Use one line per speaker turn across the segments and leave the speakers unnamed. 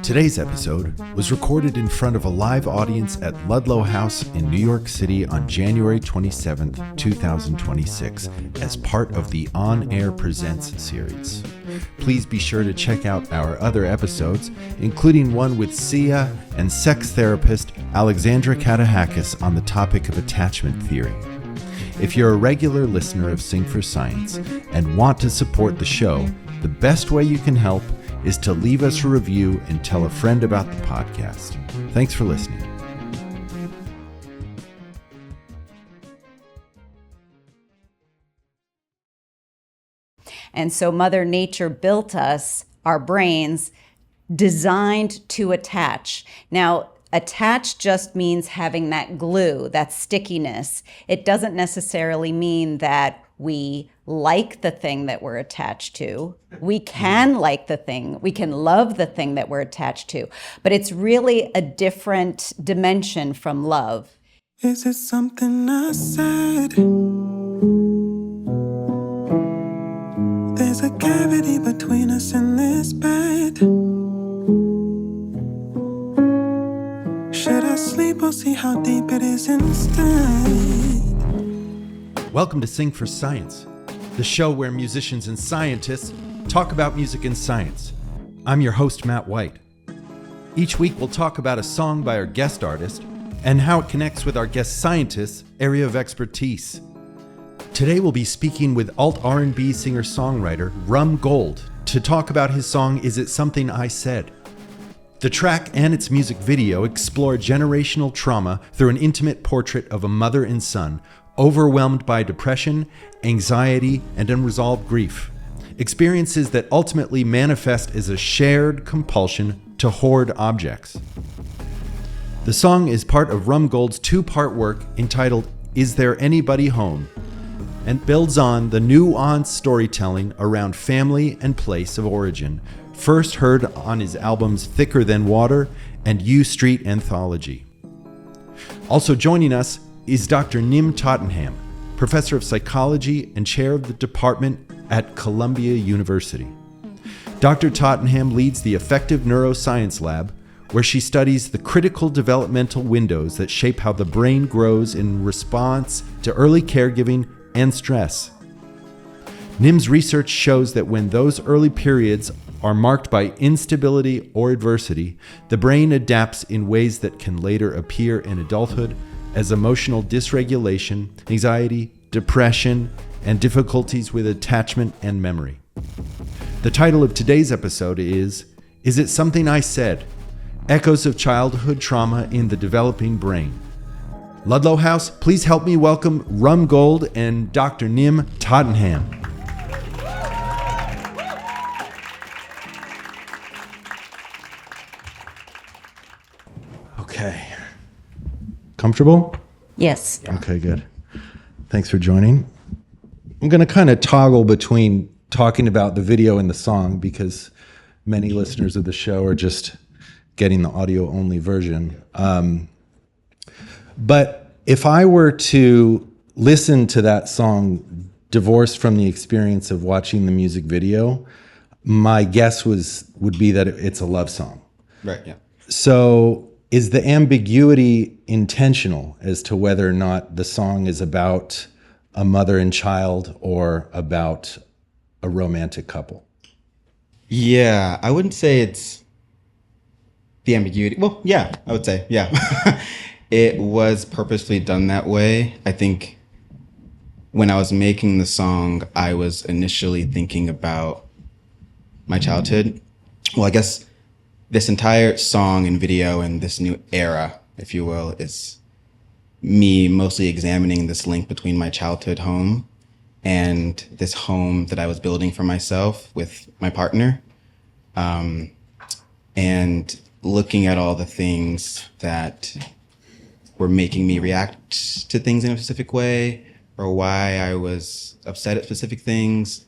Today's episode was recorded in front of a live audience at Ludlow House in New York City on January 27th, 2026, as part of the On Air Presents series. Please be sure to check out our other episodes, including one with Sia and sex therapist Alexandra Katahakis on the topic of attachment theory. If you're a regular listener of Sing for Science and want to support the show, the best way you can help is to leave us a review and tell a friend about the podcast. Thanks for listening.
And so Mother Nature built us, our brains, designed to attach. Now, attach just means having that glue, that stickiness. It doesn't necessarily mean that we like the thing that we're attached to. We can like the thing, we can love the thing that we're attached to, but it's really a different dimension from love.
Is it something I said? There's a cavity between us in this bed. Should I sleep or see how deep it is instead?
Welcome to Sing for Science, the show where musicians and scientists talk about music and science. I'm your host, Matt Whyte. Each week we'll talk about a song by our guest artist and how it connects with our guest scientist's area of expertise. Today we'll be speaking with Alt-R&B singer-songwriter rum.gold to talk about his song, Is It Something I Said? The track and its music video explore generational trauma through an intimate portrait of a mother and son overwhelmed by depression, anxiety, and unresolved grief. Experiences that ultimately manifest as a shared compulsion to hoard objects. The song is part of rum.gold's two-part work entitled Is There Anybody Home? And builds on the nuanced storytelling around family and place of origin, first heard on his albums Thicker Than Water and U Street Anthology. Also joining us is Dr. Nim Tottenham, professor of psychology and chair of the department at Columbia University. Dr. Tottenham leads the Affective Neuroscience Lab, where she studies the critical developmental windows that shape how the brain grows in response to early caregiving and stress. Nim's research shows that when those early periods are marked by instability or adversity, the brain adapts in ways that can later appear in adulthood as emotional dysregulation, anxiety, depression, and difficulties with attachment and memory. The title of today's episode is It Something I Said? Echoes of Childhood Trauma in the Developing Brain. Ludlow House, please help me welcome rum.gold and Dr. Nim Tottenham. Okay. Comfortable?
Yes.
Okay, good. Thanks for joining. I'm going to kind of toggle between talking about the video and the song because many listeners of the show are just getting the audio-only version. But if I were to listen to that song divorced from the experience of watching the music video, my guess would be that it's a love song.
Right, yeah.
So is the ambiguity intentional as to whether or not the song is about a mother and child or about a romantic couple?
Yeah, I wouldn't say it's the ambiguity. Well, yeah, I would say, yeah. It was purposely done that way. I think when I was making the song, I was initially thinking about my childhood. Well, I guess this entire song and video and this new era, if you will, is me mostly examining this link between my childhood home and this home that I was building for myself with my partner. And looking at all the things that were making me react to things in a specific way, or why I was upset at specific things,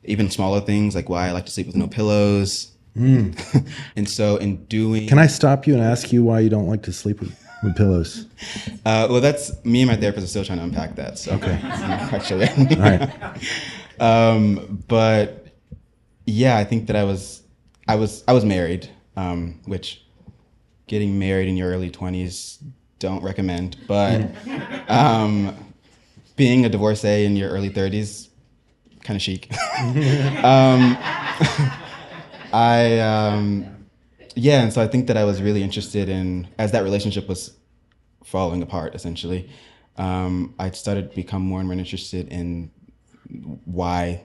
even smaller things like why I like to sleep with no pillows. And so in doing...
Can I stop you and ask you why you don't like to sleep with pillows?
Well, that's me and my therapist are still trying to unpack that. So
okay.
I'm not quite sure there.
All right.
But yeah, I think that I was married. which getting married in your early 20s, don't recommend. But being a divorcee in your early 30s, kind of chic. And so I think that I was really interested in, as that relationship was falling apart, essentially, I started to become more and more interested in why,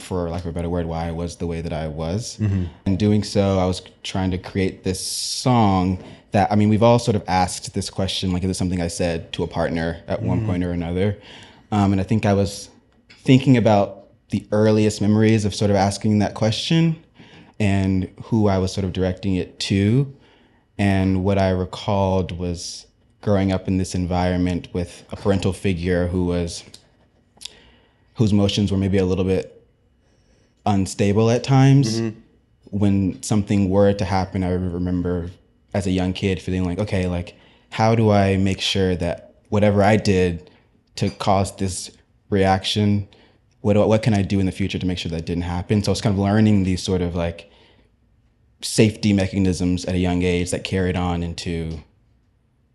for lack of a better word, why I was the way that I was. In doing so, I was trying to create this song that, I mean, we've all sort of asked this question, like, is it something I said to a partner at one point or another? And I think I was thinking about the earliest memories of sort of asking that question and who I was sort of directing it to. And what I recalled was growing up in this environment with a parental figure whose emotions were maybe a little bit unstable at times. When something were to happen, I remember as a young kid feeling like, okay, like, how do I make sure that whatever I did to cause this reaction, what can I do in the future to make sure that didn't happen? So I was kind of learning these sort of like safety mechanisms at a young age that carried on into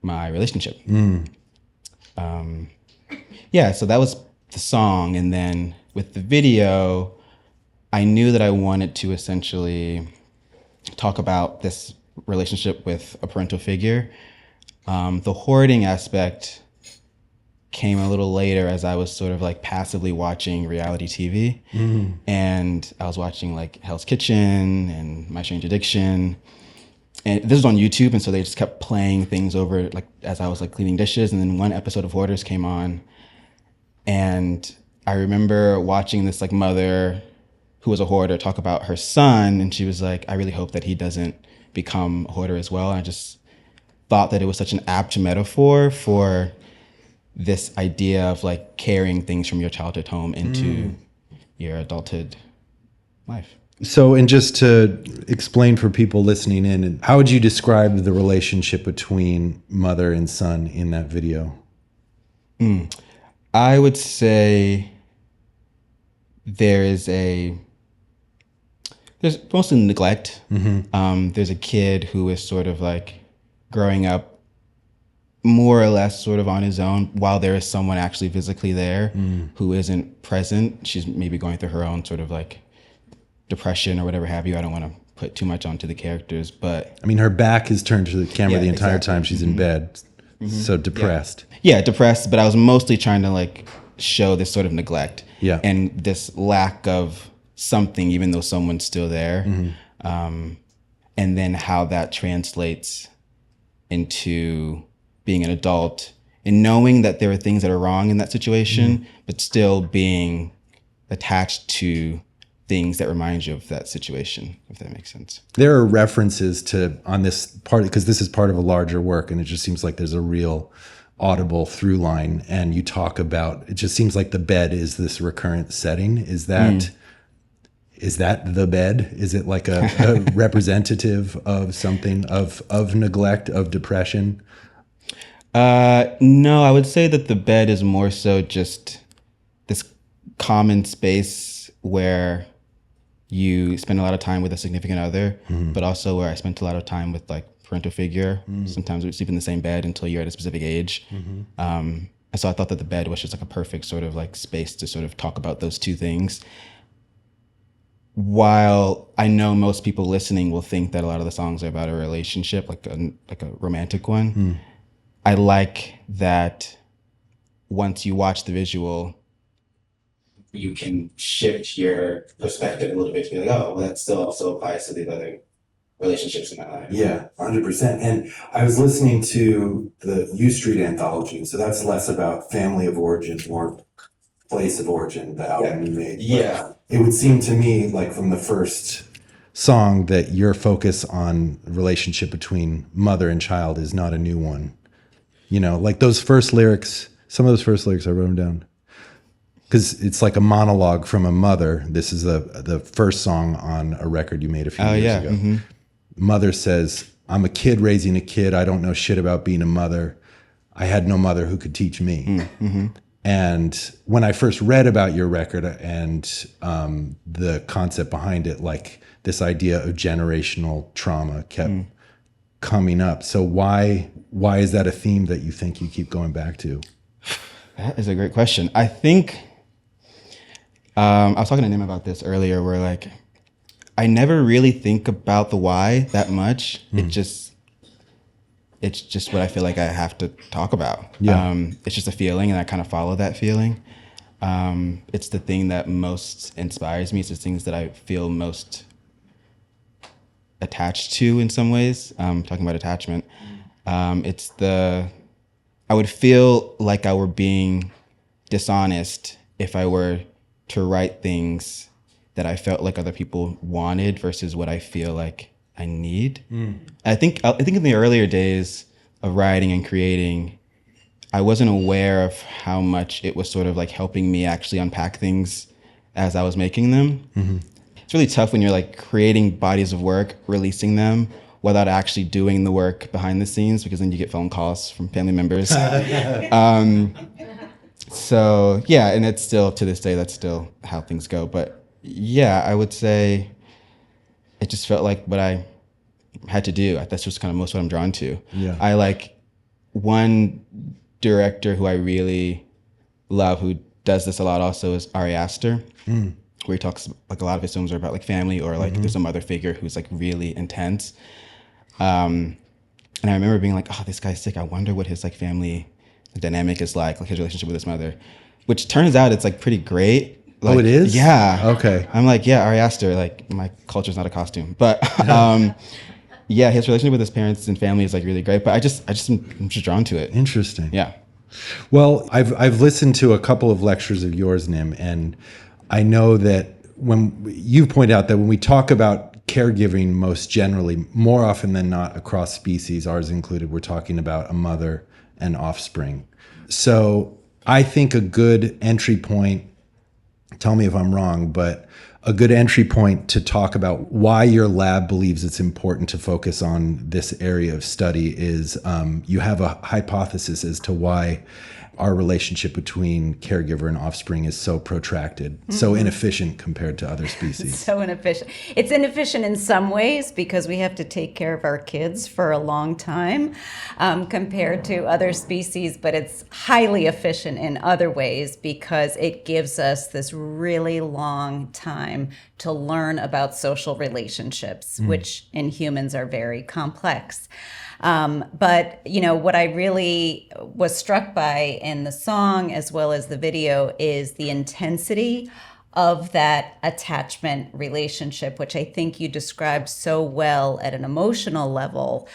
my relationship. So that was the song. And then with the video, I knew that I wanted to essentially talk about this relationship with a parental figure. The hoarding aspect came a little later as I was sort of like passively watching reality TV. And I was watching like Hell's Kitchen and My Strange Addiction. And this was on YouTube, and so they just kept playing things over like as I was like cleaning dishes. And then one episode of Hoarders came on, and I remember watching this like mother who was a hoarder talk about her son, and she was like, I really hope that he doesn't become a hoarder as well. And I just thought that it was such an apt metaphor for this idea of like carrying things from your childhood home into your adulthood life.
So, and just to explain for people listening in, how would you describe the relationship between mother and son in that video?
I would say there's mostly neglect. There's a kid who is sort of like growing up more or less sort of on his own while there is someone actually physically there who isn't present. She's maybe going through her own sort of like depression or whatever have you. I don't want to put too much onto the characters, but
I mean, her back is turned to the camera the entire time she's in bed. So depressed.
Yeah, depressed, but I was mostly trying to like show this sort of neglect and this lack of something, even though someone's still there. And then how that translates into being an adult and knowing that there are things that are wrong in that situation, but still being attached to things that remind you of that situation, if that makes sense.
There are references to on this part, because this is part of a larger work, and it just seems like there's a real audible through line. And you talk about, it just seems like the bed is this recurrent setting. Is that the bed? Is it like a representative of something of neglect, of depression?
No, I would say that the bed is more so just this common space where you spend a lot of time with a significant other, but also where I spent a lot of time with like parental figure. Sometimes we sleep in the same bed until you're at a specific age. And so I thought that the bed was just like a perfect sort of like space to sort of talk about those two things. While I know most people listening will think that a lot of the songs are about a relationship, like a romantic one, I like that once you watch the visual, you can shift your perspective a little bit to be like, oh, well, that still also applies to the other relationships in my life.
Yeah, 100%. And I was listening to the U Street anthology, so that's less about family of origin, more place of origin, the album you made. But it would seem to me like from the first
song that your focus on relationship between mother and child is not a new one. You know, like those first lyrics, some of those first lyrics I wrote them down because it's like a monologue from a mother. This is the first song on a record you made a few years ago. Mother says, I'm a kid raising a kid. I don't know shit about being a mother. I had no mother who could teach me. And when I first read about your record and the concept behind it, like this idea of generational trauma kept coming up. So why is that a theme that you think you keep going back to?
That is a great question. I think I was talking to Nim about this earlier, where like I never really think about the why that much. It's just what I feel like I have to talk about.
Yeah.
It's just a feeling, and I kind of follow that feeling. It's the thing that most inspires me. It's the things that I feel most attached to in some ways. Talking about attachment. I would feel like I were being dishonest if I were to write things that I felt like other people wanted versus what I feel like I need. I think in the earlier days of writing and creating, I wasn't aware of how much it was sort of like helping me actually unpack things as I was making them. It's really tough when you're like creating bodies of work, releasing them without actually doing the work behind the scenes, because then you get phone calls from family members. So yeah, and it's still, to this day, that's still how things go. But yeah, I would say it just felt like what I had to do. That's just kind of most what I'm drawn to.
Yeah.
I like one director who I really love, who does this a lot also, is Ari Aster, where he talks, like a lot of his films are about like family, or like there's some other figure who's like really intense. And I remember being like, oh, this guy's sick. I wonder what his like family dynamic is like his relationship with his mother, which turns out it's like pretty great. Like,
it is?
Yeah.
Okay.
I'm like, yeah, Ari Aster, like my culture's not a costume, but yeah, his relationship with his parents and family is like really great. But I'm just drawn to it.
Interesting.
Yeah.
Well, I've listened to a couple of lectures of yours, Nim, and I know that when you point out that when we talk about caregiving most generally, more often than not across species, ours included, we're talking about a mother and offspring. So I think a good entry point, tell me if I'm wrong, but a good entry point to talk about why your lab believes it's important to focus on this area of study is you have a hypothesis as to why our relationship between caregiver and offspring is so protracted, so inefficient compared to other species.
So inefficient. It's inefficient in some ways because we have to take care of our kids for a long time compared to other species, but it's highly efficient in other ways because it gives us this really long time to learn about social relationships, which in humans are very complex. But, you know, what I really was struck by in the song as well as the video is the intensity of that attachment relationship, which I think you described so well at an emotional level,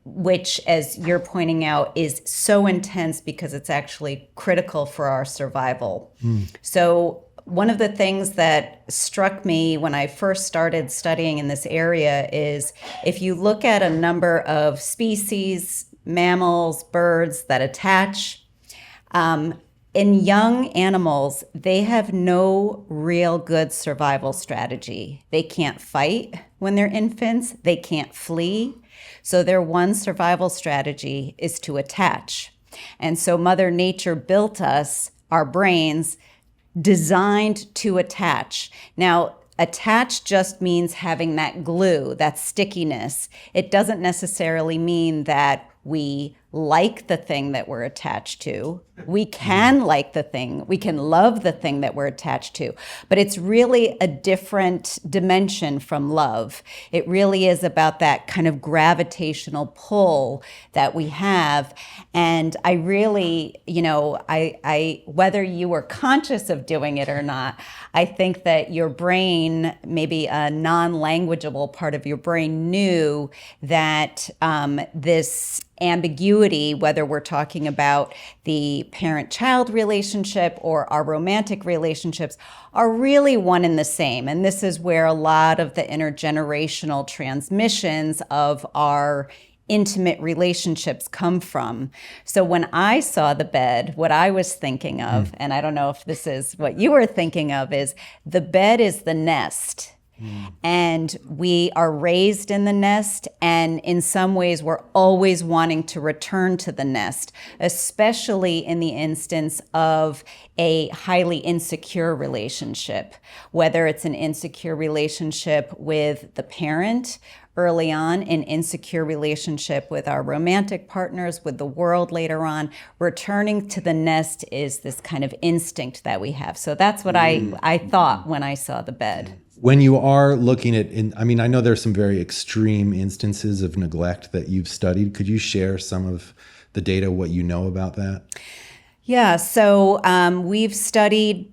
which, as you're pointing out, is so intense because it's actually critical for our survival. So one of the things that struck me when I first started studying in this area is if you look at a number of species, mammals, birds that attach, in young animals, they have no real good survival strategy. They can't fight when they're infants. They can't flee. So their one survival strategy is to attach. And so Mother Nature built us, our brains, designed to attach. Now, attach just means having that glue, that stickiness. It doesn't necessarily mean that we like the thing that we're attached to. We can like the thing, we can love the thing that we're attached to, but it's really a different dimension from love. It really is about that kind of gravitational pull that we have. And I really, you know, I whether you were conscious of doing it or not, I think that your brain, maybe a non-languageable part of your brain, knew that this ambiguity, whether we're talking about the parent-child relationship or our romantic relationships, are really one and the same. And this is where a lot of the intergenerational transmissions of our intimate relationships come from. So when I saw the bed, what I was thinking of, and I don't know if this is what you were thinking of, is the bed is the nest. And we are raised in the nest, and in some ways we're always wanting to return to the nest, especially in the instance of a highly insecure relationship, whether it's an insecure relationship with the parent early on, an insecure relationship with our romantic partners, with the world later on. Returning to the nest is this kind of instinct that we have. So that's what I thought when I saw the bed.
When you are looking at, I mean, I know there's some very extreme instances of neglect that you've studied. Could you share some of the data, what you know about that?
Yeah, so we've studied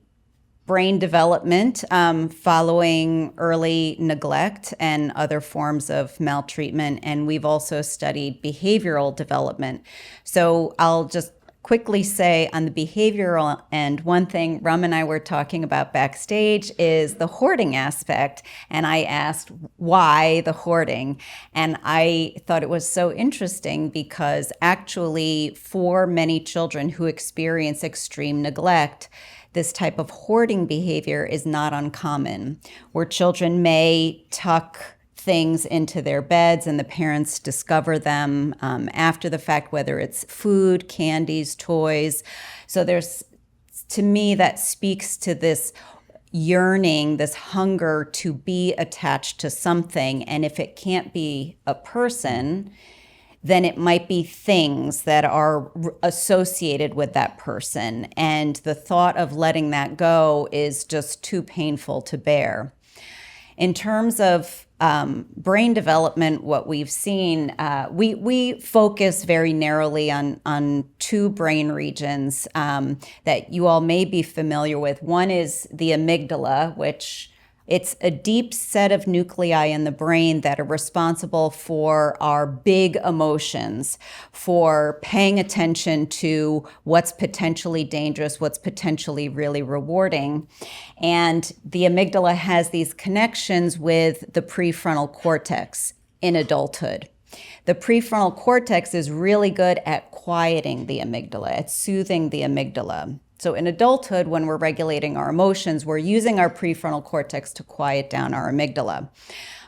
brain development following early neglect and other forms of maltreatment, and we've also studied behavioral development. So I'll just quickly say on the behavioral end, one thing Rum and I were talking about backstage is the hoarding aspect. And I asked why the hoarding. And I thought it was so interesting because actually for many children who experience extreme neglect, this type of hoarding behavior is not uncommon, where children may tuck things into their beds and the parents discover them after the fact, whether it's food, candies, toys. So to me, that speaks to this yearning, this hunger to be attached to something. And if it can't be a person, then it might be things that are associated with that person. And the thought of letting that go is just too painful to bear. In terms of brain development, what we've seen, we focus very narrowly on two brain regions that you all may be familiar with. One is the amygdala, which it's a deep set of nuclei in the brain that are responsible for our big emotions, for paying attention to what's potentially dangerous, what's potentially really rewarding. And the amygdala has these connections with the prefrontal cortex in adulthood. The prefrontal cortex is really good at quieting the amygdala, at soothing the amygdala. So in adulthood, when we're regulating our emotions, we're using our prefrontal cortex to quiet down our amygdala.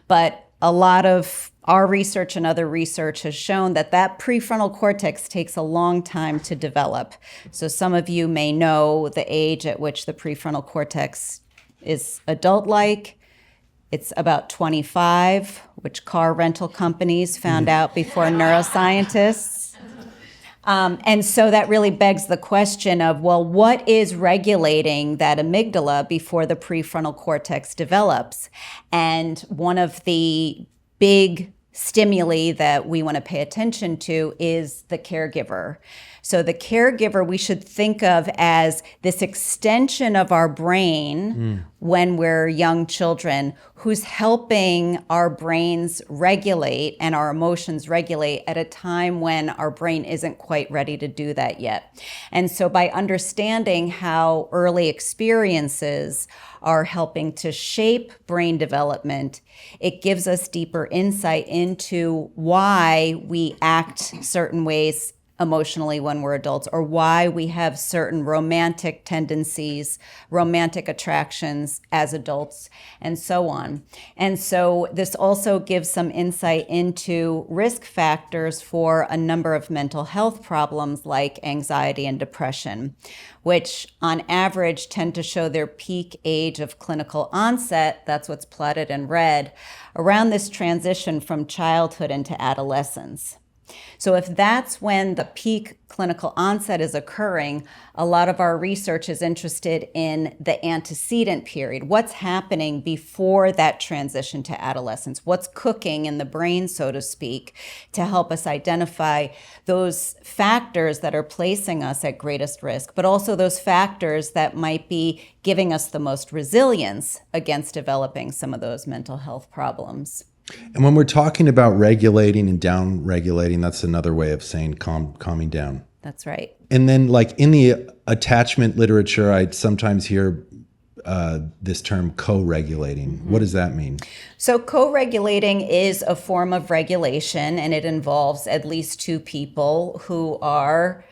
But a lot of our research and other research has shown that that prefrontal cortex takes a long time to develop. So some of you may know the age at which the prefrontal cortex is adult-like. It's about 25, which car rental companies found out before neuroscientists. And so that really begs the question of, well, what is regulating that amygdala before the prefrontal cortex develops? And one of the big stimuli that we want to pay attention to is the caregiver. So the caregiver we should think of as this extension of our brain when we're young children, who's helping our brains regulate and our emotions regulate at a time when our brain isn't quite ready to do that yet. And so by understanding how early experiences are helping to shape brain development, it gives us deeper insight into why we act certain ways emotionally when we're adults, or why we have certain romantic tendencies, romantic attractions as adults, and so on. And so this also gives some insight into risk factors for a number of mental health problems like anxiety and depression, which on average tend to show their peak age of clinical onset, that's what's plotted in red, around this transition from childhood into adolescence. So if that's when the peak clinical onset is occurring, a lot of our research is interested in the antecedent period. What's happening before that transition to adolescence? What's cooking in the brain, so to speak, to help us identify those factors that are placing us at greatest risk, but also those factors that might be giving us the most resilience against developing some of those mental health problems.
And when we're talking about regulating and down regulating, that's another way of saying calming down.
That's right.
And then like in the attachment literature, I sometimes hear this term co-regulating. Mm-hmm. What does that mean?
So co-regulating is a form of regulation, and it involves at least two people who are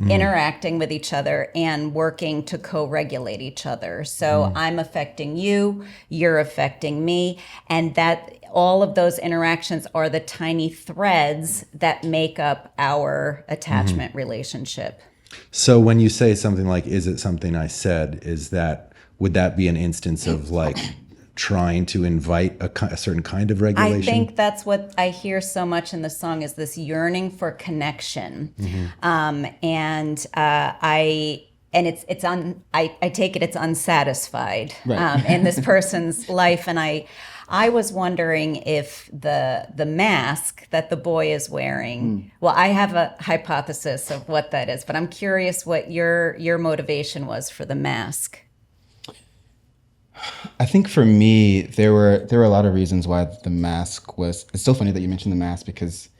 interacting with each other and working to co-regulate each other. So I'm affecting you, you're affecting me, and that all of those interactions are the tiny threads that make up our attachment relationship.
So when you say something like, is it something I said, would that be an instance of like trying to invite a certain kind of regulation?
I think that's what I hear so much in the song is this yearning for connection. I take it it's unsatisfied in this person's life. And I was wondering if the mask that the boy is wearing, well, I have a hypothesis of what that is, but I'm curious what your motivation was for the mask.
I think for me, there were a lot of reasons why the mask was. It's so funny that you mentioned the mask because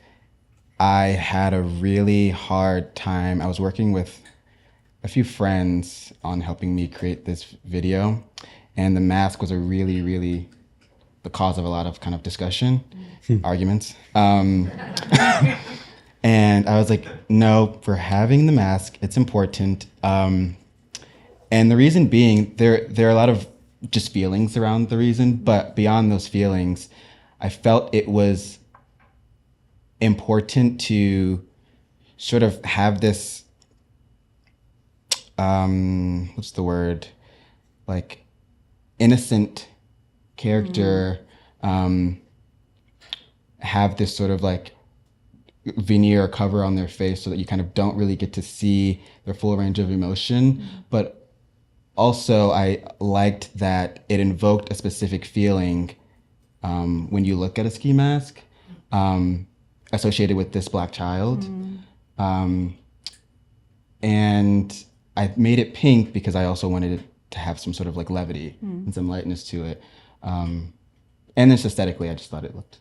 I had a really hard time. I was working with a few friends on helping me create this video, and the mask was a really the cause of a lot of kind of discussion, arguments. And I was like, no, for having the mask, it's important. And the reason being, there are a lot of just feelings around the reason, but beyond those feelings, I felt it was important to sort of have this, what's the word? Like innocent character, have this sort of like veneer or cover on their face so that you kind of don't really get to see their full range of emotion. But also, I liked that it invoked a specific feeling when you look at a ski mask associated with this Black child. And I made it pink because I also wanted it to have some sort of like levity and some lightness to it. And just aesthetically, I just thought it looked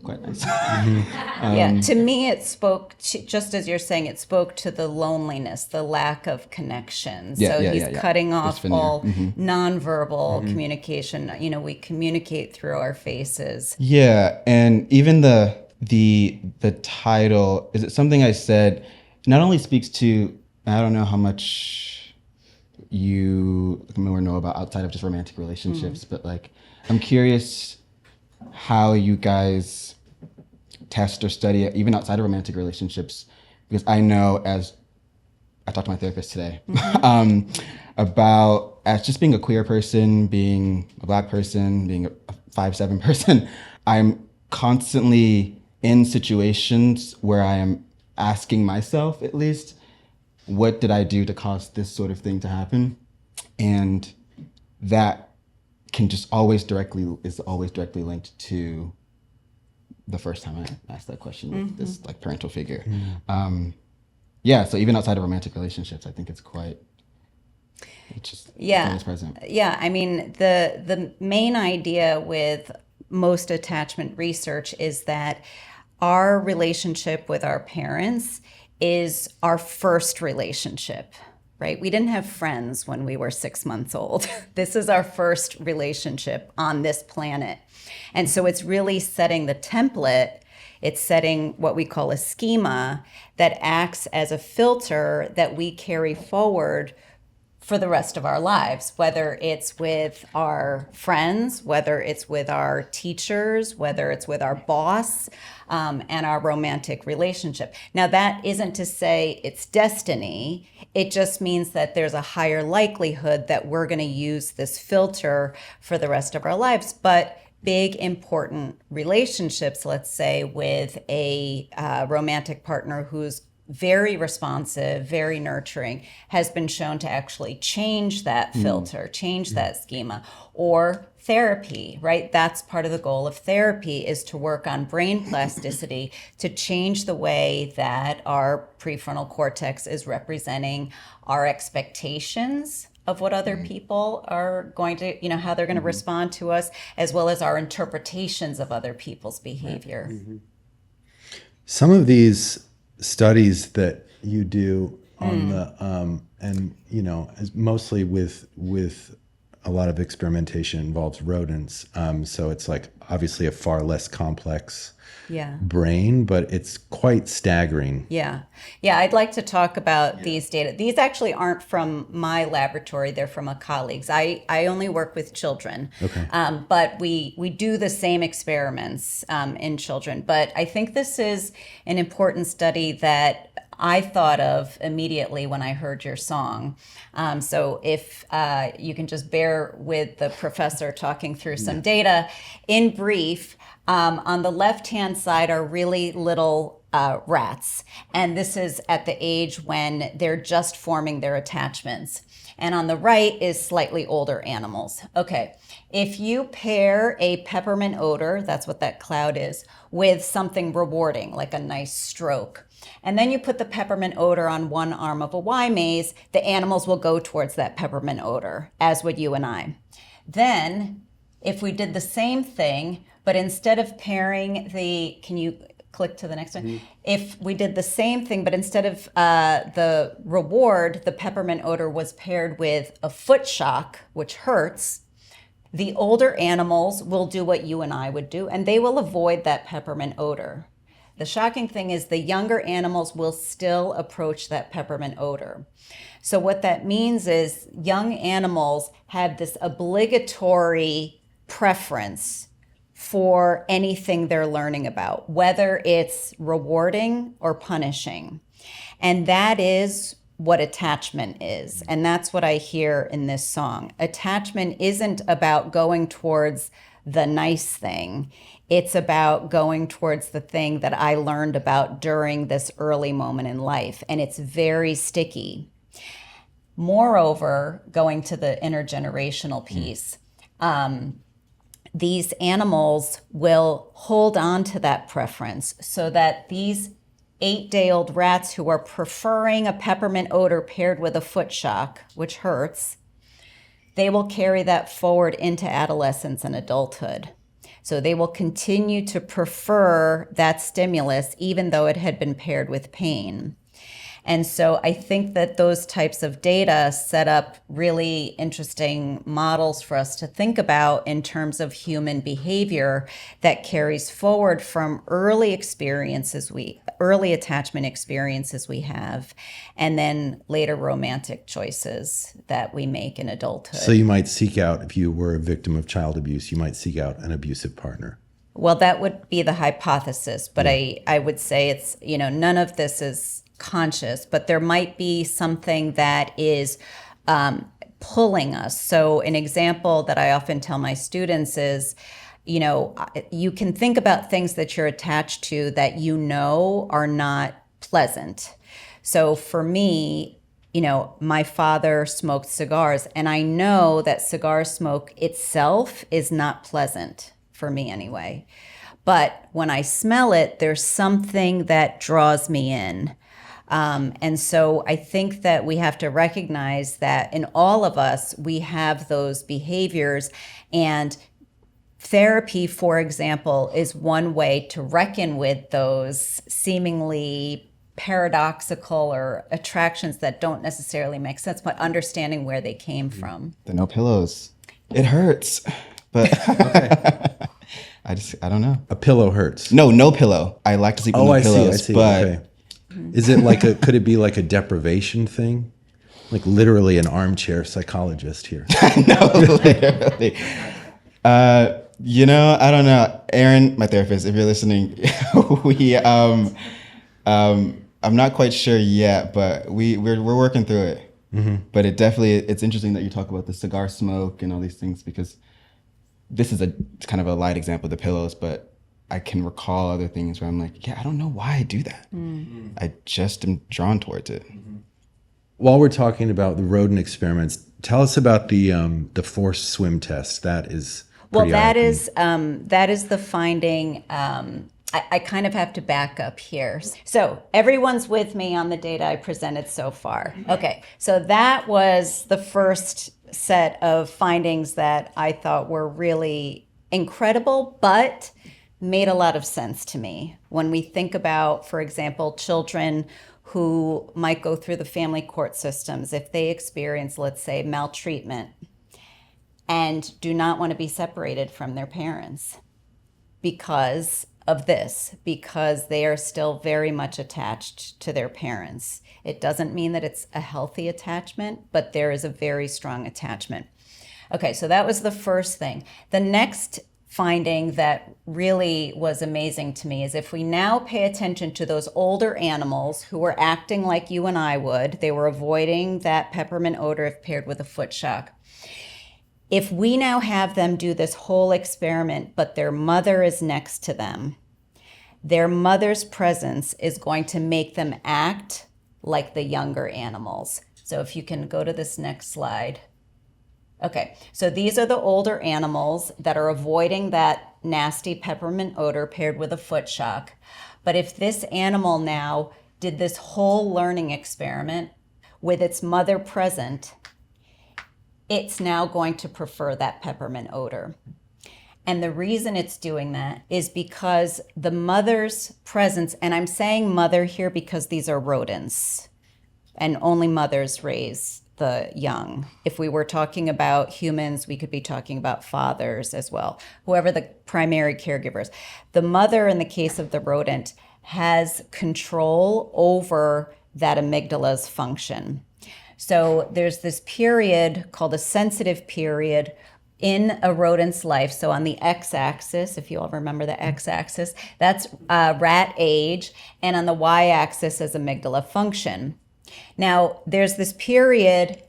quite nice.
To me, it spoke to, just as you're saying, it spoke to the loneliness, the lack of connection. He's cutting off all nonverbal communication. You know, we communicate through our faces.
Yeah, and even the title, is it something I said, not only speaks to, I don't know how much you more know about outside of just romantic relationships, but like, I'm curious how you guys test or study it, even outside of romantic relationships, because I know, as I talked to my therapist today, about as just being a queer person, being a Black person, being a 5'7" person, I'm constantly in situations where I am asking myself, at least, what did I do to cause this sort of thing to happen? And that can just always directly linked to the first time I asked that question with this like parental figure. So even outside of romantic relationships, I think it's always present.
Yeah, I mean, the main idea with most attachment research is that our relationship with our parents is our first relationship. Right? We didn't have friends when we were 6 months old. This is our first relationship on this planet. And so it's really setting the template. It's setting what we call a schema that acts as a filter that we carry forward for the rest of our lives, whether it's with our friends, whether it's with our teachers, whether it's with our boss, and our romantic relationship. Now, that isn't to say it's destiny. It just means that there's a higher likelihood that we're going to use this filter for the rest of our lives. But big, important relationships, let's say with a romantic partner who's very responsive, very nurturing, has been shown to actually change that filter, change that schema. Or therapy, right? That's part of the goal of therapy, is to work on brain plasticity to change the way that our prefrontal cortex is representing our expectations of what other people are going to, how they're going to respond to us, as well as our interpretations of other people's behavior.
Some of these studies that you do on the as mostly with a lot of experimentation involves rodents. So it's like obviously a far less complex
Yeah.
brain, but it's quite staggering.
Yeah. Yeah, I'd like to talk about these data. These actually aren't from my laboratory. They're from a colleague's. I only work with children.
Okay.
But we do the same experiments in children. But I think this is an important study that I thought of immediately when I heard your song. So if you can just bear with the professor talking through some data. In brief, on the left-hand side are really little rats. And this is at the age when they're just forming their attachments. And on the right is slightly older animals. Okay, if you pair a peppermint odor, that's what that cloud is, with something rewarding, like a nice stroke, and then you put the peppermint odor on one arm of a Y maze, the animals will go towards that peppermint odor, as would you and I. Then, if we did the same thing, but instead of pairing can you click to the next one? Mm-hmm. If we did the same thing, but instead of the reward, the peppermint odor was paired with a foot shock, which hurts, the older animals will do what you and I would do, and they will avoid that peppermint odor. The shocking thing is the younger animals will still approach that peppermint odor. So what that means is young animals have this obligatory preference for anything they're learning about, whether it's rewarding or punishing. And that is what attachment is. And that's what I hear in this song. Attachment isn't about going towards the nice thing. It's about going towards the thing that I learned about during this early moment in life. And it's very sticky. Moreover, going to the intergenerational piece, these animals will hold on to that preference so that these 8-day-old rats who are preferring a peppermint odor paired with a foot shock, which hurts, they will carry that forward into adolescence and adulthood. So they will continue to prefer that stimulus even though it had been paired with pain. And so I think that those types of data set up really interesting models for us to think about in terms of human behavior that carries forward from early attachment experiences we have, and then later romantic choices that we make in adulthood.
So you might seek out, if you were a victim of child abuse, you might seek out an abusive partner.
Well, that would be the hypothesis, but I would say it's, none of this is conscious, but there might be something that is pulling us. So an example that I often tell my students is, you can think about things that you're attached to that are not pleasant. So for me, my father smoked cigars, and I know that cigar smoke itself is not pleasant for me anyway. But when I smell it, there's something that draws me in. And so I think that we have to recognize that in all of us, we have those behaviors, and therapy, for example, is one way to reckon with those seemingly paradoxical or attractions that don't necessarily make sense, but understanding where they came from.
The no pillows. It hurts, but I don't know.
A pillow hurts.
No pillow. I like to sleep with no pillows.
I see.
But
okay. Is it could it be like a deprivation thing? Like literally an armchair psychologist here.
No, literally. I don't know. Aaron, my therapist, if you're listening, I'm not quite sure yet, but we're working through it. Mm-hmm. But it's interesting that you talk about the cigar smoke and all these things, because this is kind of a light example of the pillows, but I can recall other things where I'm like, I don't know why I do that. Mm-hmm. I just am drawn towards it. Mm-hmm.
While we're talking about the rodent experiments, tell us about the forced swim test. That is
that is the finding. I kind of have to back up here. So everyone's with me on the data I presented so far. Okay, so that was the first set of findings that I thought were really incredible, but made a lot of sense to me. When we think about, for example, children who might go through the family court systems, if they experience, let's say, maltreatment, and do not want to be separated from their parents because of this, because they are still very much attached to their parents. It doesn't mean that it's a healthy attachment, but there is a very strong attachment. Okay, so that was the first thing. The next finding that really was amazing to me is if we now pay attention to those older animals who were acting like you and I would, they were avoiding that peppermint odor if paired with a foot shock. If we now have them do this whole experiment, but their mother is next to them, their mother's presence is going to make them act like the younger animals. So if you can go to this next slide. Okay, so these are the older animals that are avoiding that nasty peppermint odor paired with a foot shock. But if this animal now did this whole learning experiment with its mother present, it's now going to prefer that peppermint odor. And the reason it's doing that is because the mother's presence, and I'm saying mother here because these are rodents, and only mothers raise the young. If we were talking about humans, we could be talking about fathers as well, whoever the primary caregivers. The mother, in the case of the rodent, has control over that amygdala's function. So there's this period called a sensitive period in a rodent's life. So on the x-axis, if you all remember the x-axis, that's rat age, and on the y-axis is amygdala function. Now, there's this period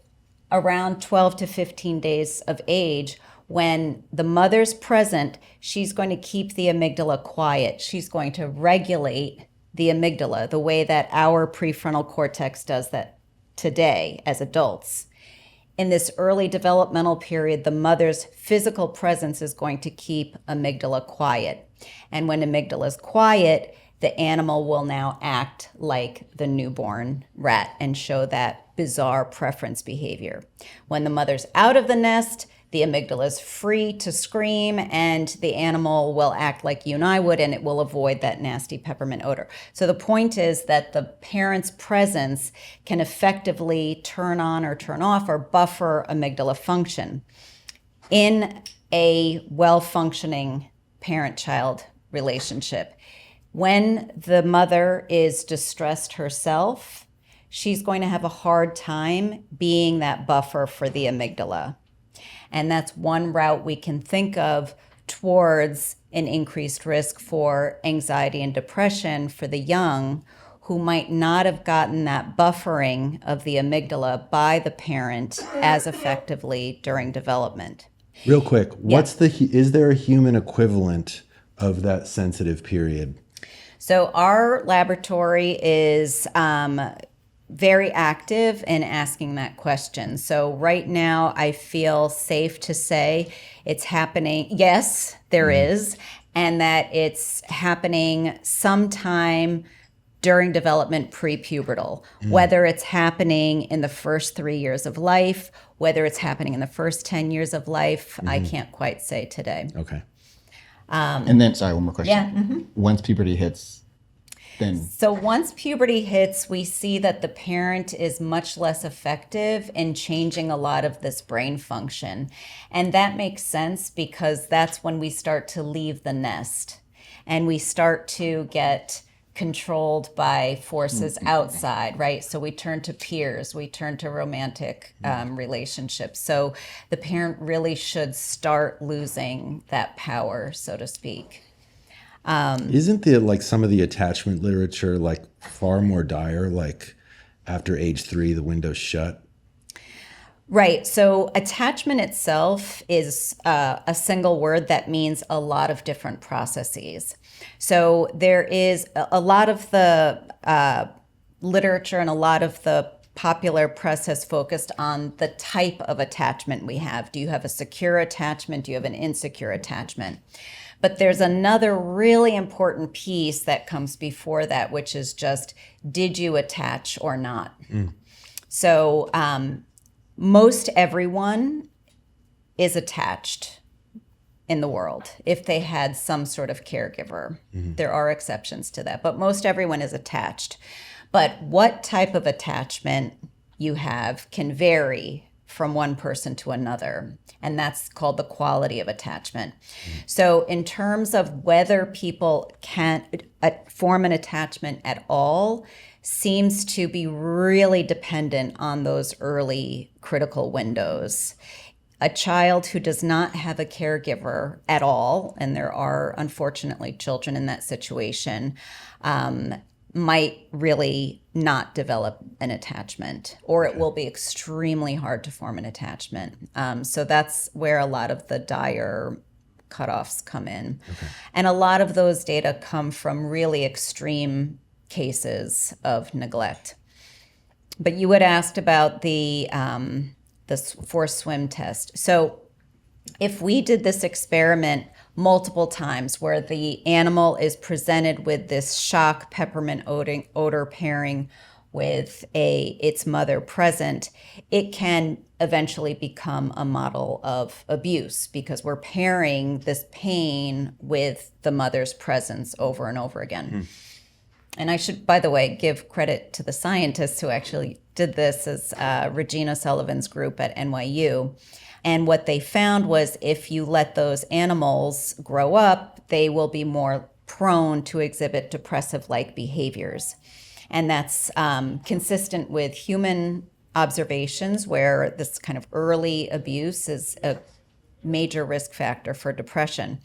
around 12 to 15 days of age when the mother's present, she's going to keep the amygdala quiet. She's going to regulate the amygdala the way that our prefrontal cortex does that today as adults. In this early developmental period, the mother's physical presence is going to keep amygdala quiet. And when amygdala is quiet, the animal will now act like the newborn rat and show that bizarre preference behavior. When the mother's out of the nest, the amygdala is free to scream, and the animal will act like you and I would, and it will avoid that nasty peppermint odor. So the point is that the parent's presence can effectively turn on or turn off or buffer amygdala function. In a well-functioning parent-child relationship, when the mother is distressed herself, she's going to have a hard time being that buffer for the amygdala. And that's one route we can think of towards an increased risk for anxiety and depression for the young who might not have gotten that buffering of the amygdala by the parent as effectively during development.
Real quick, is there a human equivalent of that sensitive period?
So our laboratory is very active in asking that question. So right now I feel safe to say it's happening. Yes, there is, and that it's happening sometime during development pre-pubertal, whether it's happening in the first 3 years of life, whether it's happening in the first 10 years of life, I can't quite say today.
Okay.
And then, sorry, one more question.
Yeah.
Once puberty hits, then...
So once puberty hits, we see that the parent is much less effective in changing a lot of this brain function. And that makes sense because that's when we start to leave the nest and we start to get controlled by forces outside, right? So we turn to peers, we turn to romantic relationships. So the parent really should start losing that power, so to speak.
Isn't some of the attachment literature far more dire, like after age 3, the window's shut?
Right. So attachment itself is a single word that means a lot of different processes. So there is a lot of the literature and a lot of the popular press has focused on the type of attachment we have. Do you have a secure attachment? Do you have an insecure attachment? But there's another really important piece that comes before that, which is just, did you attach or not? So most everyone is attached in the world if they had some sort of caregiver. There are exceptions to that, but most everyone is attached. But what type of attachment you have can vary from one person to another. And that's called the quality of attachment. So in terms of whether people can form an attachment at all, seems to be really dependent on those early critical windows. A child who does not have a caregiver at all, and there are unfortunately children in that situation, might really not develop an attachment, or it will be extremely hard to form an attachment. So that's where a lot of the dire cutoffs come in. And a lot of those data come from really extreme cases of neglect. But you had asked about the forced swim test. So if we did this experiment multiple times where the animal is presented with this shock peppermint odor pairing with its mother present, it can eventually become a model of abuse because we're pairing this pain with the mother's presence over and over again. And I should, by the way, give credit to the scientists who actually did this, as Regina Sullivan's group at NYU. And what they found was if you let those animals grow up, they will be more prone to exhibit depressive-like behaviors. And that's consistent with human observations where this kind of early abuse is a major risk factor for depression.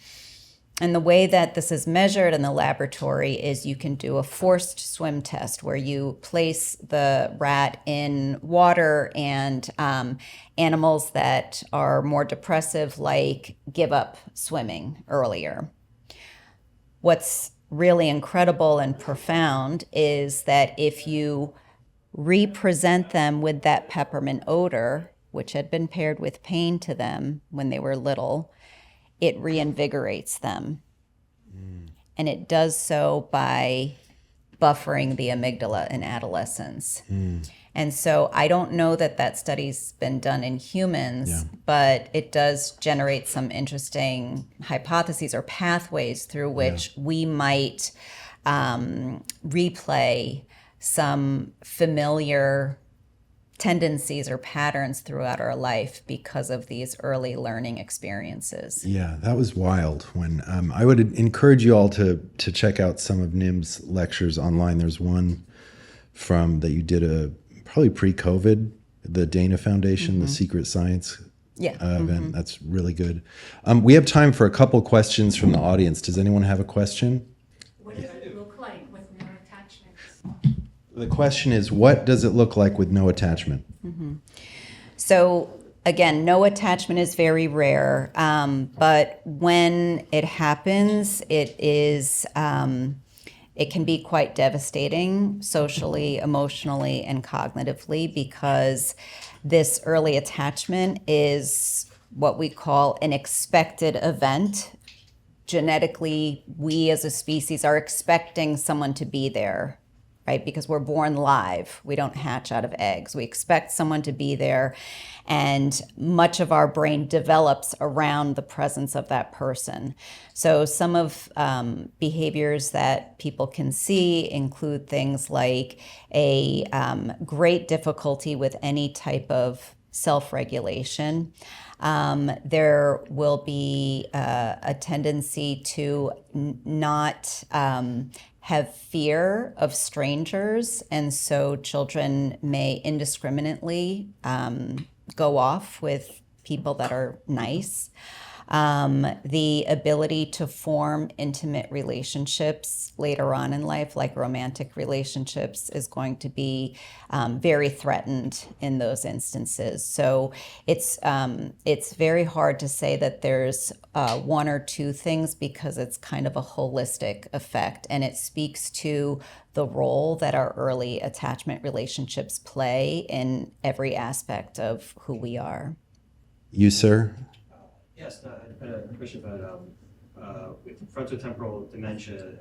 And the way that this is measured in the laboratory is you can do a forced swim test where you place the rat in water and animals that are more depressive, like, give up swimming earlier. What's really incredible and profound is that if you represent them with that peppermint odor, which had been paired with pain to them when they were little, it reinvigorates them. And it does so by buffering the amygdala in adolescence. And so I don't know that that study's been done in humans, but it does generate some interesting hypotheses or pathways through which we might replay some familiar tendencies or patterns throughout our life because of these early learning experiences.
Yeah, that was wild. When I would encourage you all to check out some of Nim's lectures online. There's one from that you did probably pre-COVID, the Dana Foundation, the Secret Science event. That's really good. We have time for a couple questions from the audience. Does anyone have a question?
What does it look like with no attachments?
The question is, what does it look like with no attachment?
So again, no attachment is very rare, but when it happens, it can be quite devastating socially, emotionally, and cognitively because this early attachment is what we call an expected event. Genetically, we as a species are expecting someone to be there, right? Because we're born live. We don't hatch out of eggs. We expect someone to be there, and much of our brain develops around the presence of that person. So some of behaviors that people can see include things like a great difficulty with any type of self-regulation. There will be a tendency to not have fear of strangers, and so children may indiscriminately go off with people that are nice. The ability to form intimate relationships later on in life, like romantic relationships, is going to be very threatened in those instances. So it's very hard to say that there's one or two things because it's kind of a holistic effect, and it speaks to the role that our early attachment relationships play in every aspect of who we are.
You, sir?
Yes, I had a question about with frontotemporal dementia.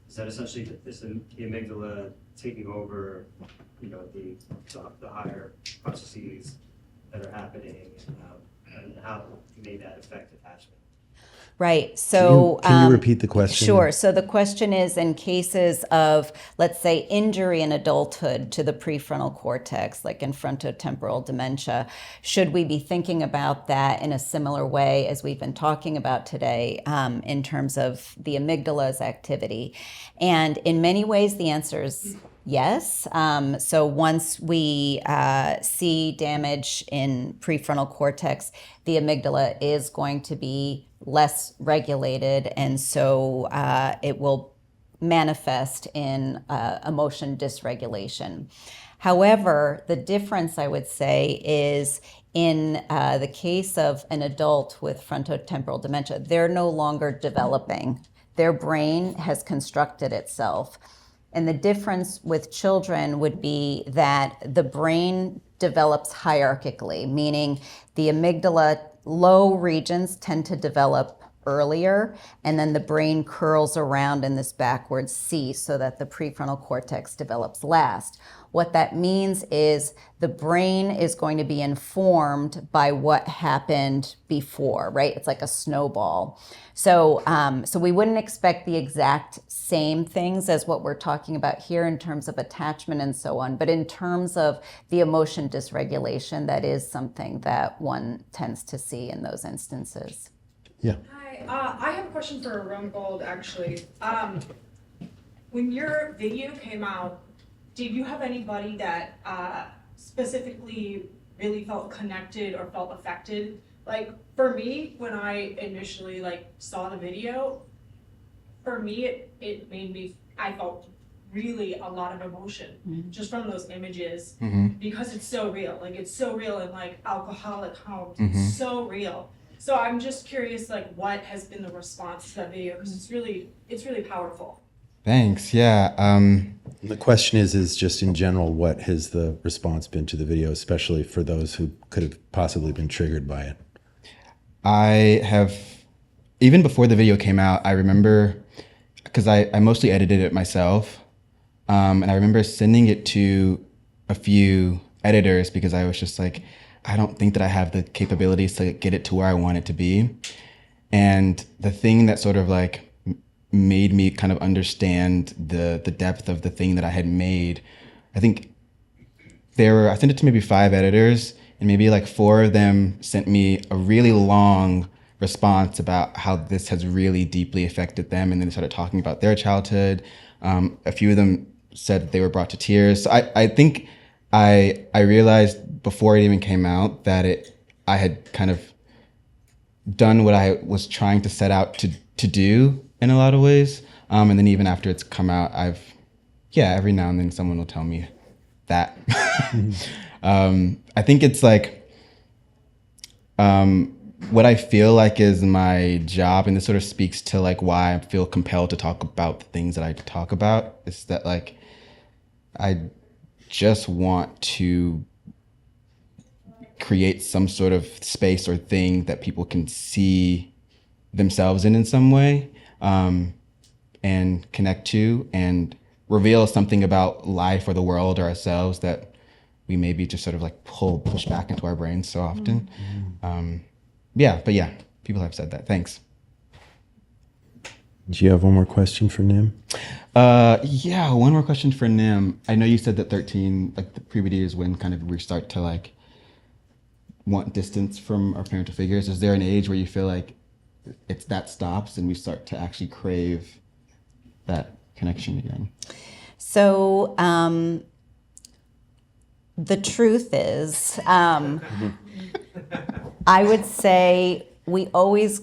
Is that essentially the amygdala taking over, the higher processes that are happening, and how may that affect attachment?
Right. So
Can you repeat the question?
Sure. So the question is, in cases of, let's say, injury in adulthood to the prefrontal cortex, like in frontotemporal dementia, should we be thinking about that in a similar way as we've been talking about today, in terms of the amygdala's activity? And in many ways, the answer is yes. So once we see damage in prefrontal cortex, the amygdala is going to be less regulated, and so it will manifest in emotion dysregulation. However, the difference, I would say, is in the case of an adult with frontotemporal dementia, they're no longer developing. Their brain has constructed itself. And the difference with children would be that the brain develops hierarchically, meaning the amygdala low regions tend to develop earlier, and then the brain curls around in this backwards C so that the prefrontal cortex develops last. What that means is the brain is going to be informed by what happened before, right? It's like a snowball. So we wouldn't expect the exact same things as what we're talking about here in terms of attachment and so on, but in terms of the emotion dysregulation, that is something that one tends to see in those instances.
Yeah.
Hi, I have a question for rum.gold actually. When your video came out, did you have anybody that specifically really felt connected or felt affected? Like for me, when I initially saw the video, for me it made me, I felt really a lot of emotion just from those images because it's so real. It's so real in alcoholic homes. It's so real. So I'm just curious, what has been the response to that video? Because it's really powerful.
Thanks. Yeah.
The question is just in general, what has the response been to the video, especially for those who could have possibly been triggered by it?
I have, even before the video came out, I remember, because I mostly edited it myself, and I remember sending it to a few editors because I was just like, I don't think that I have the capabilities to get it to where I want it to be. And the thing that sort of made me kind of understand the depth of the thing that I had made, I think I sent it to maybe 5 editors, and maybe 4 of them sent me a really long response about how this has really deeply affected them, and then they started talking about their childhood. A few of them said that they were brought to tears. So I think I realized before it even came out that I had kind of done what I was trying to set out to do in a lot of ways. And then even after it's come out, every now and then someone will tell me that. I think it's what I feel like is my job, and this sort of speaks to why I feel compelled to talk about the things that I talk about, is that I just want to create some sort of space or thing that people can see themselves in some way, and connect to, and reveal something about life or the world or ourselves that we maybe just sort of push back into our brains so often. People have said that. Thanks.
Do you have one more question for Nim?
One more question for Nim. I know you said that 13, the puberty is when kind of we start to want distance from our parental figures. Is there an age where you feel it's that stops and we start to actually crave that connection again?
So the truth is, I would say we always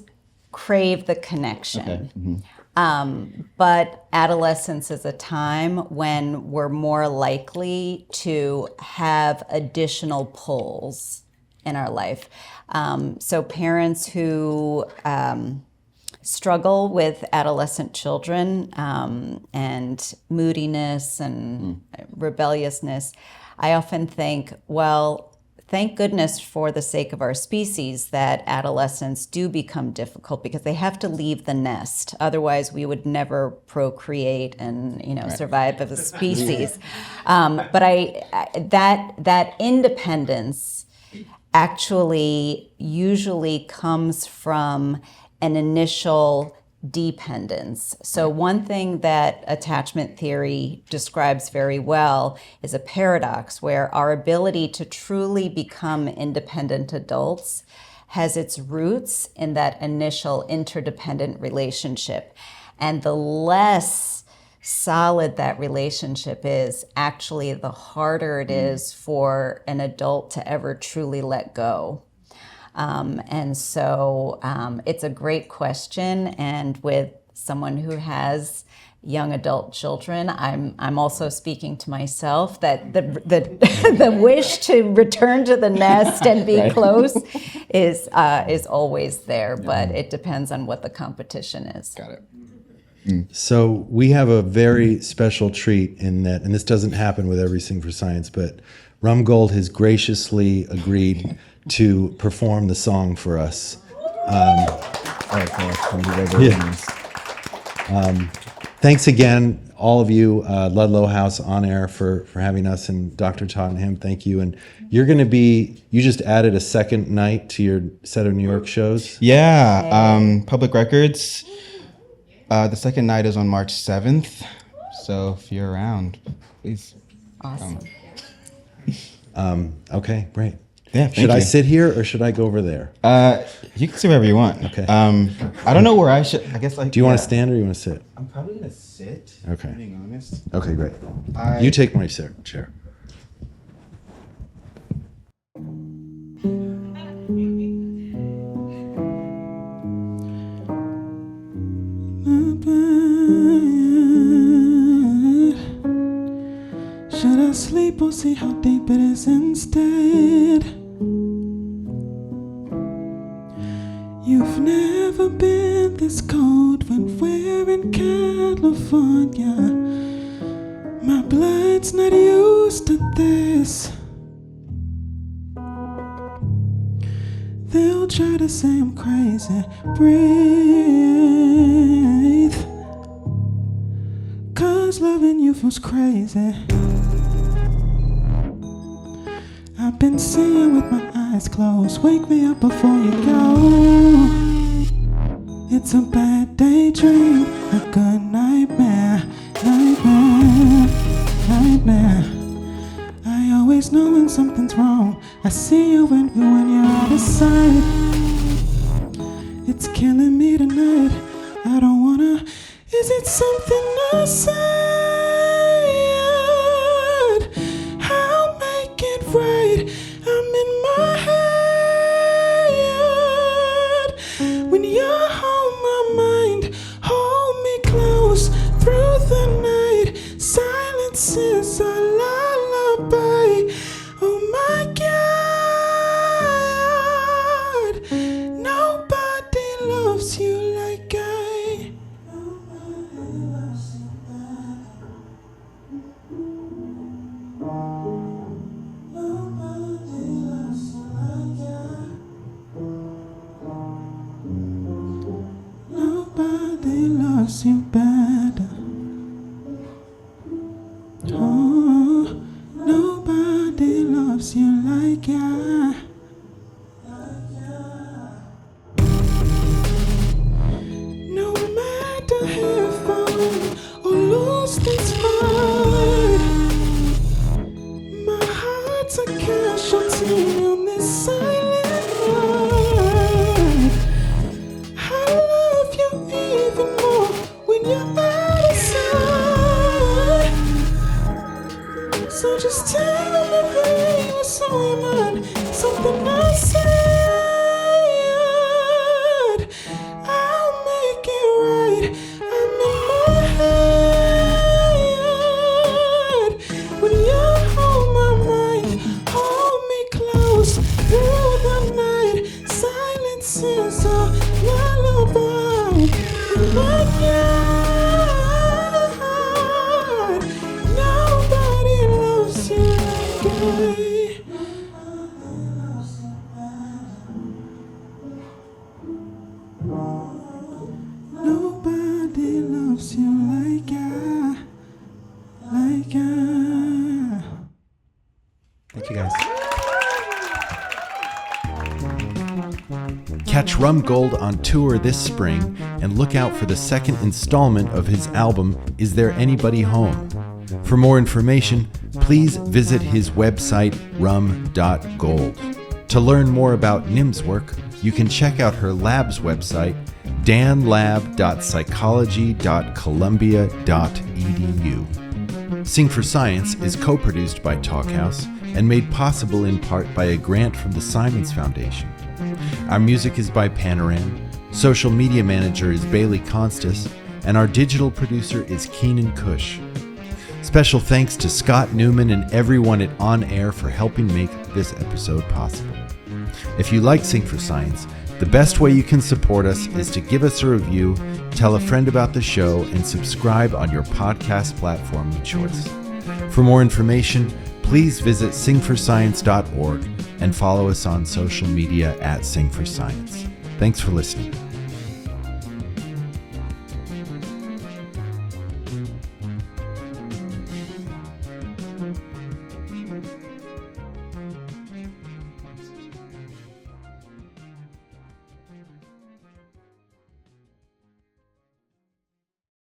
crave the connection. Okay. But adolescence is a time when we're more likely to have additional pulls in our life. So parents who struggle with adolescent children and moodiness and rebelliousness, I often think, well, thank goodness for the sake of our species that adolescents do become difficult, because they have to leave the nest. Otherwise, we would never procreate and survive as a species. But that independence actually usually comes from an initial dependence. So one thing that attachment theory describes very well is a paradox where our ability to truly become independent adults has its roots in that initial interdependent relationship. And the less solid that relationship is, actually, the harder it is for an adult to ever truly let go. And so it's a great question. And with someone who has young adult children, I'm also speaking to myself that the wish to return to the nest and be close is always there, but it depends on what the competition is.
Got it.
So we have a very special treat in that, and this doesn't happen with every Sing for Science, but rum.gold has graciously agreed to perform the song for us. Thanks again, all of you, Ludlow House on air for having us, and Dr. Tottenham, thank you. And you're going to be, you just added a second night to your set of New York shows?
Yeah, Public Records. The second night is on March 7th, so if you're around, please.
Awesome.
Okay, great.
Yeah,
should I sit here or should I go over there?
You can sit wherever you want.
Okay.
I don't know where I should. I guess like.
Do you want to stand or you want to sit?
I'm probably gonna sit.
Okay.
Being honest.
Okay, great. You take my chair.
Should I sleep or see how deep it is instead? You've never been this cold when we're in California. My blood's not used to this. They'll try to say I'm crazy. Breathe. 'Cause loving you feels crazy. I've been seeing with my eyes closed. Wake me up before you go. It's a bad daydream, a good nightmare, nightmare, nightmare. I always know when something's wrong. I see you when you're out of sight. It's killing me tonight. I don't wanna. Is it something I said? I'll make it right. I'm in my head. When you're on my mind, hold me close through the night. Silence is a lullaby. Oh my God, nobody loves you like I. Nobody loves you better. Oh, nobody loves you like I. No matter if I win or lose this fight, my heart's a casualty on this silent night. I love you even more when you're out of sight. So just tell me, baby, what's on your mind? Something I said. I'll make it right. I'm in my head. When you're on my mind, hold me close through the night. Silence is a lullaby. My God, nobody loves you like I.
Catch rum.gold on tour this spring and look out for the second installment of his album, Is There Anybody Home? For more information, please visit his website, rum.gold. To learn more about Nim's work, you can check out her lab's website, danlab.psychology.columbia.edu. Sing for Science is co-produced by Talkhouse and made possible in part by a grant from the Simons Foundation. Our music is by Panoram, social media manager is Bailey Constas, and our digital producer is Keenan Cush. Special thanks to Scott Newman and everyone at On Air for helping make this episode possible. If you like Sing for Science, the best way you can support us is to give us a review, tell a friend about the show, and subscribe on your podcast platform of choice. For more information, please visit singforscience.org and follow us on social media at Sing for Science. Thanks for listening.